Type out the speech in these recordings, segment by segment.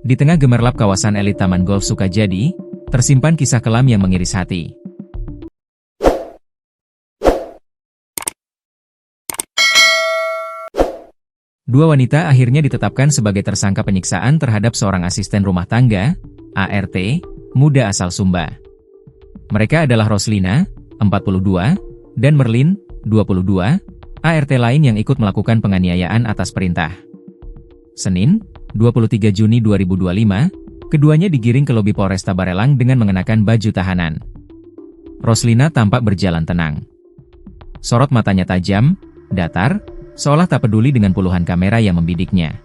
Di tengah gemerlap kawasan elit Taman Golf Sukajadi, tersimpan kisah kelam yang mengiris hati. Dua wanita akhirnya ditetapkan sebagai tersangka penyiksaan terhadap seorang asisten rumah tangga, ART, muda asal Sumba. Mereka adalah Roslina, 42, dan Merlin, 22, ART lain yang ikut melakukan penganiayaan atas perintah. Senin, 23 Juni 2025, keduanya digiring ke lobi Polresta Barelang dengan mengenakan baju tahanan. Roslina tampak berjalan tenang. Sorot matanya tajam, datar, seolah tak peduli dengan puluhan kamera yang membidiknya.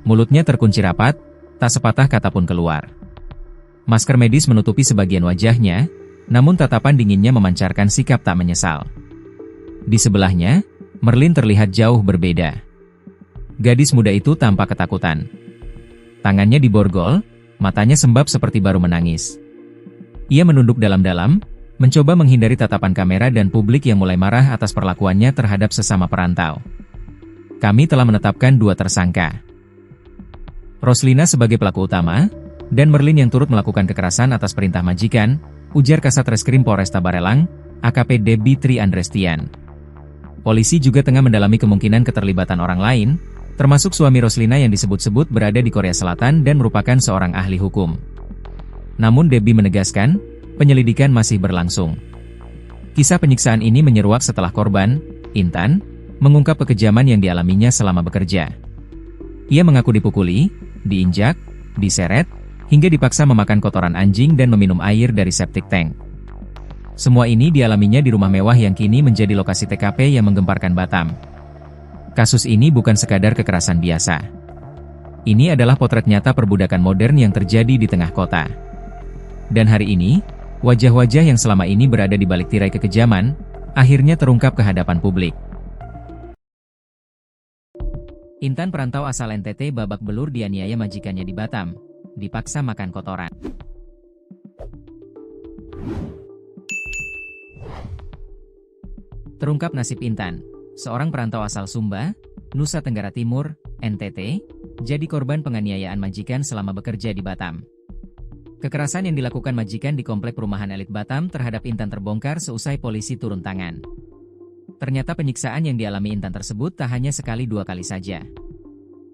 Mulutnya terkunci rapat, tak sepatah kata pun keluar. Masker medis menutupi sebagian wajahnya, namun tatapan dinginnya memancarkan sikap tak menyesal. Di sebelahnya, Merlin terlihat jauh berbeda. Gadis muda itu tampak ketakutan. Tangannya diborgol, matanya sembab seperti baru menangis. Ia menunduk dalam-dalam, mencoba menghindari tatapan kamera dan publik yang mulai marah atas perlakuannya terhadap sesama perantau. Kami telah menetapkan dua tersangka. Roslina sebagai pelaku utama, dan Merlin yang turut melakukan kekerasan atas perintah majikan, ujar Kasat Reskrim Polresta Barelang, AKP Debbie Tri Andrestian. Polisi juga tengah mendalami kemungkinan keterlibatan orang lain, termasuk suami Roslina yang disebut-sebut berada di Korea Selatan dan merupakan seorang ahli hukum. Namun Debbie menegaskan, penyelidikan masih berlangsung. Kisah penyiksaan ini menyeruak setelah korban, Intan, mengungkap kekejaman yang dialaminya selama bekerja. Ia mengaku dipukuli, diinjak, diseret, hingga dipaksa memakan kotoran anjing dan meminum air dari septic tank. Semua ini dialaminya di rumah mewah yang kini menjadi lokasi TKP yang menggemparkan Batam. Kasus ini bukan sekadar kekerasan biasa. Ini adalah potret nyata perbudakan modern yang terjadi di tengah kota. Dan hari ini, wajah-wajah yang selama ini berada di balik tirai kekejaman, akhirnya terungkap ke hadapan publik. Intan perantau asal NTT babak belur dianiaya majikannya di Batam, dipaksa makan kotoran. Terungkap nasib Intan, seorang perantau asal Sumba, Nusa Tenggara Timur, NTT, jadi korban penganiayaan majikan selama bekerja di Batam. Kekerasan yang dilakukan majikan di komplek perumahan elit Batam terhadap Intan terbongkar seusai polisi turun tangan. Ternyata penyiksaan yang dialami Intan tersebut tak hanya sekali dua kali saja.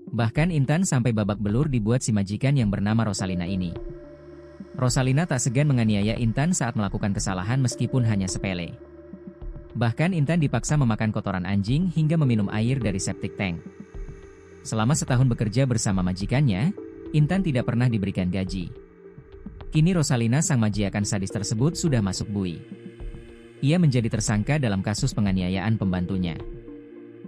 Bahkan Intan sampai babak belur dibuat si majikan yang bernama Rosalina ini. Rosalina tak segan menganiaya Intan saat melakukan kesalahan meskipun hanya sepele. Bahkan Intan dipaksa memakan kotoran anjing hingga meminum air dari septic tank. Selama setahun bekerja bersama majikannya, Intan tidak pernah diberikan gaji. Kini Rosalina sang majikan sadis tersebut sudah masuk bui. Ia menjadi tersangka dalam kasus penganiayaan pembantunya.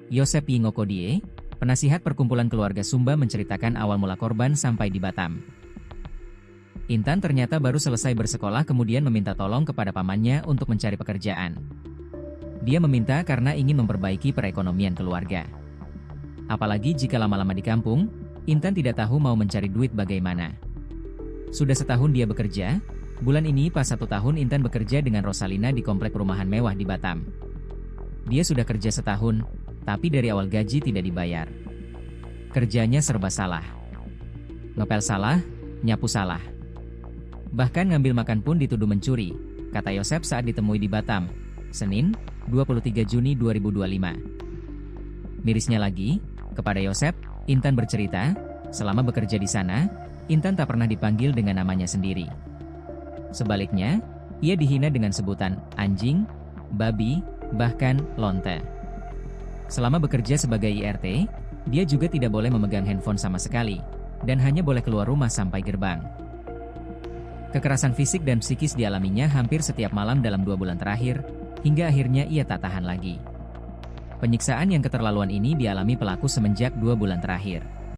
Yosep Yingokodie, penasihat perkumpulan keluarga Sumba menceritakan awal mula korban sampai di Batam. Intan ternyata baru selesai bersekolah kemudian meminta tolong kepada pamannya untuk mencari pekerjaan. Dia meminta karena ingin memperbaiki perekonomian keluarga. Apalagi jika lama-lama di kampung, Intan tidak tahu mau mencari duit bagaimana. Sudah setahun dia bekerja, bulan ini pas 1 tahun Intan bekerja dengan Rosalina di komplek perumahan mewah di Batam. Dia sudah kerja setahun, tapi dari awal gaji tidak dibayar. Kerjanya serba salah. Ngepel salah, nyapu salah. Bahkan ngambil makan pun dituduh mencuri, kata Yosep saat ditemui di Batam, Senin, 23 Juni 2025. Mirisnya lagi, kepada Yosep, Intan bercerita, selama bekerja di sana, Intan tak pernah dipanggil dengan namanya sendiri. Sebaliknya, ia dihina dengan sebutan anjing, babi, bahkan lonte. Selama bekerja sebagai IRT, dia juga tidak boleh memegang handphone sama sekali, dan hanya boleh keluar rumah sampai gerbang. Kekerasan fisik dan psikis dialaminya hampir setiap malam dalam 2 bulan terakhir, hingga akhirnya ia tak tahan lagi. Penyiksaan yang keterlaluan ini dialami pelaku semenjak 2 bulan terakhir.